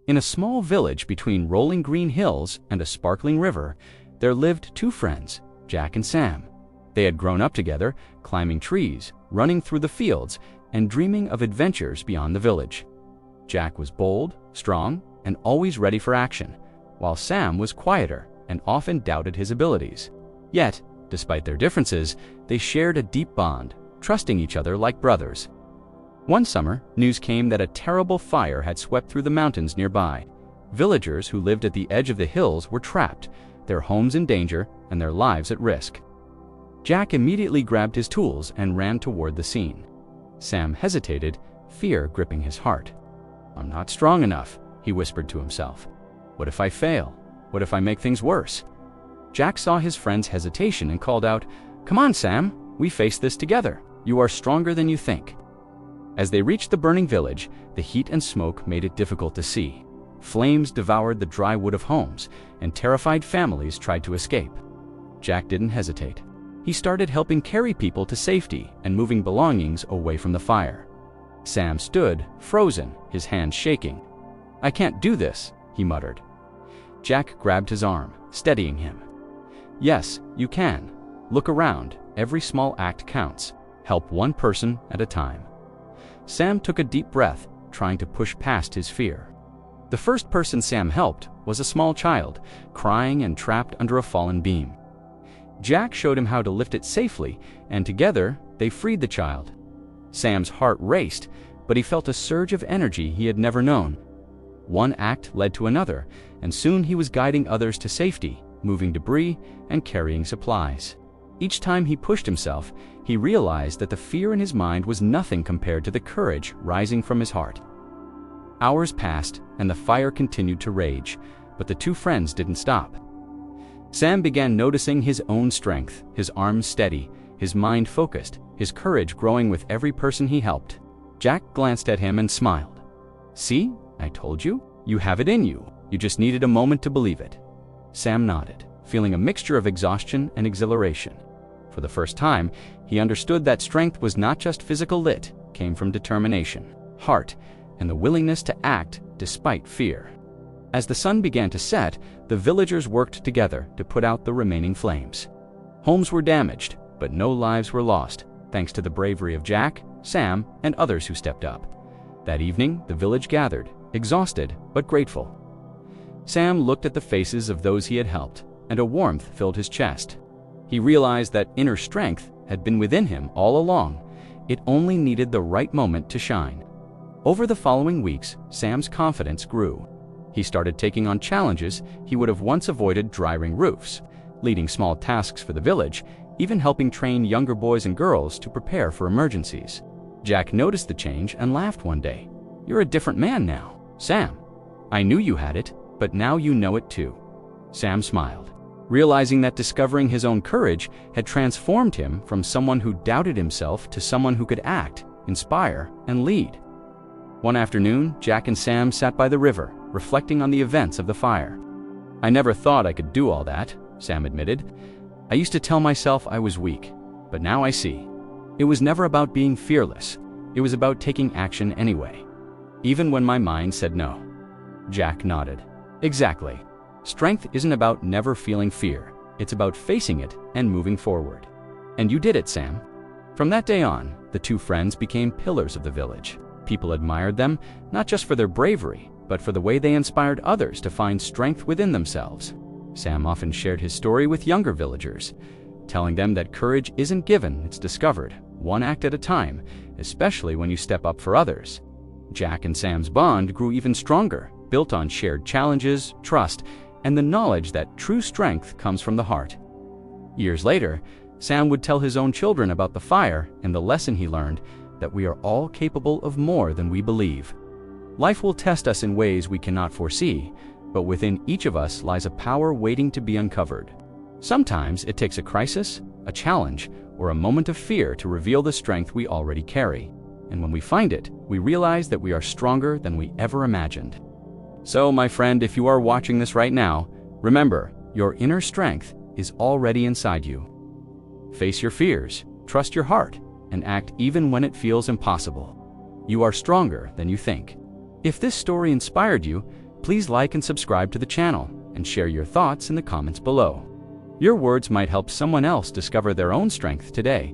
In a small village between rolling green hills and a sparkling river, there lived two friends, Jack and Sam. They had grown up together, climbing trees, running through the fields, and dreaming of adventures beyond the village. Jack was bold, strong, and always ready for action, while Sam was quieter and often doubted his abilities. Yet, despite their differences, they shared a deep bond, trusting each other like brothers. One summer, news came that a terrible fire had swept through the mountains nearby. Villagers who lived at the edge of the hills were trapped, their homes in danger and their lives at risk. Jack immediately grabbed his tools and ran toward the scene. Sam hesitated, fear gripping his heart. "I'm not strong enough," he whispered to himself. "What if I fail? What if I make things worse?" Jack saw his friend's hesitation and called out, "Come on, Sam, we face this together. You are stronger than you think." As they reached the burning village, the heat and smoke made it difficult to see. Flames devoured the dry wood of homes, and terrified families tried to escape. Jack didn't hesitate. He started helping carry people to safety and moving belongings away from the fire. Sam stood, frozen, his hands shaking. "I can't do this," he muttered. Jack grabbed his arm, steadying him. "Yes, you can. Look around. Every small act counts. Help one person at a time." Sam took a deep breath, trying to push past his fear. The first person Sam helped was a small child, crying and trapped under a fallen beam. Jack showed him how to lift it safely, and together they freed the child. Sam's heart raced, but he felt a surge of energy he had never known. One act led to another, and soon he was guiding others to safety, moving debris and carrying supplies. Each time he pushed himself, he realized that the fear in his mind was nothing compared to the courage rising from his heart. Hours passed, and the fire continued to rage, but the two friends didn't stop. Sam began noticing his own strength, his arms steady, his mind focused, his courage growing with every person he helped. Jack glanced at him and smiled. "See, I told you, you have it in you. You just needed a moment to believe it." Sam nodded, feeling a mixture of exhaustion and exhilaration. For the first time, he understood that strength was not just physical, it came from determination, heart, and the willingness to act despite fear. As the sun began to set, the villagers worked together to put out the remaining flames. Homes were damaged, but no lives were lost, thanks to the bravery of Jack, Sam, and others who stepped up. That evening, the village gathered, exhausted but grateful. Sam looked at the faces of those he had helped, and a warmth filled his chest. He realized that inner strength had been within him all along. It only needed the right moment to shine. Over the following weeks, Sam's confidence grew. He started taking on challenges he would have once avoided: drying roofs, leading small tasks for the village, even helping train younger boys and girls to prepare for emergencies. Jack noticed the change and laughed one day. "You're a different man now, Sam. I knew you had it, but now you know it too." Sam smiled, realizing that discovering his own courage had transformed him from someone who doubted himself to someone who could act, inspire, and lead. One afternoon, Jack and Sam sat by the river, reflecting on the events of the fire. "I never thought I could do all that," Sam admitted. "I used to tell myself I was weak, but now I see. It was never about being fearless. It was about taking action anyway, even when my mind said no." Jack nodded. "Exactly. Strength isn't about never feeling fear. It's about facing it and moving forward. And you did it, Sam." From that day on, the two friends became pillars of the village. People admired them, not just for their bravery, but for the way they inspired others to find strength within themselves. Sam often shared his story with younger villagers, telling them that courage isn't given, it's discovered, one act at a time, especially when you step up for others. Jack and Sam's bond grew even stronger, built on shared challenges, trust, and the knowledge that true strength comes from the heart. Years later, Sam would tell his own children about the fire and the lesson he learned, that we are all capable of more than we believe. Life will test us in ways we cannot foresee, but within each of us lies a power waiting to be uncovered. Sometimes it takes a crisis, a challenge, or a moment of fear to reveal the strength we already carry. And when we find it, we realize that we are stronger than we ever imagined. So, my friend, if you are watching this right now, remember, your inner strength is already inside you. Face your fears, trust your heart, and act even when it feels impossible. You are stronger than you think. If this story inspired you, Please like and subscribe to the channel and share your thoughts in the comments below. Your words might help someone else discover their own strength today.